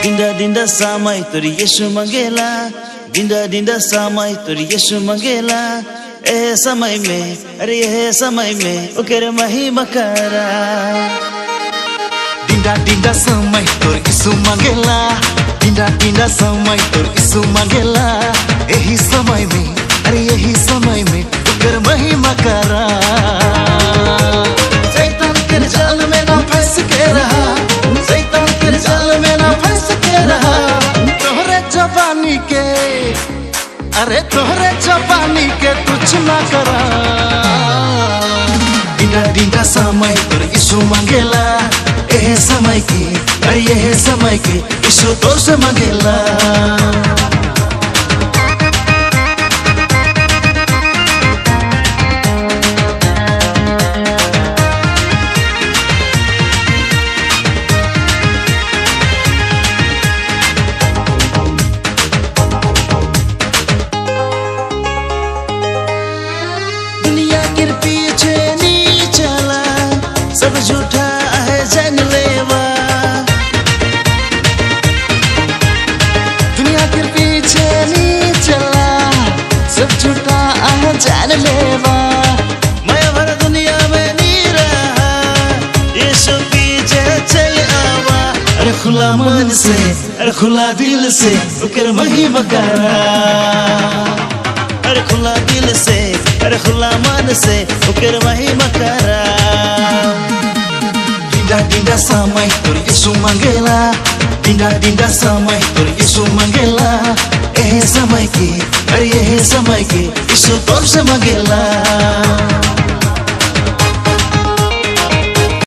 दिंदा दिंदा समय तोर यीशु मंगेला, दिंदा दिंदा समय तोर यीशु मंगेला। ए समय में, अरे यह समय में ओकर महिमा करा। दिंदा दिंदा समय तोर यीशु मंगेला, दिंदा दिंदा समय तोर यीशु मंगेला। यही समय में, अरे यही समय में ओकर महिमा करा। शैतान के जाल में ना फंस के रहा, शैतान के जाल में ना फंस के रहा। तोहरे जवानी के, अरे तोहरे जवानी के कुछ ना करा। दिंदा दिंदा समय तोर यीशु मंगेला। यह समय की, अरे यह समय की यीशु तोर से मंगेला। दुनिया के पीछे नहीं चला, सब झूठा है जान लेवा। दुनिया के पीछे नहीं चला, सब झूठा है जान लेवा। मैं भर दुनिया में नहीं रहा, यीशु पीछे चल आवा। अरे खुला मन से, अरे खुला दिल से ओकर महिमा करा। अरे खुला दिल से, अरे खुला मन से ओकर महिमा करा। दिंदा दिंदा समय तोर यीशु मंगेला, दिंदा दिंदा समय तोर यीशु मंगेला। यह समय की, अरे यह समय की यीशु तोर से मंगेला।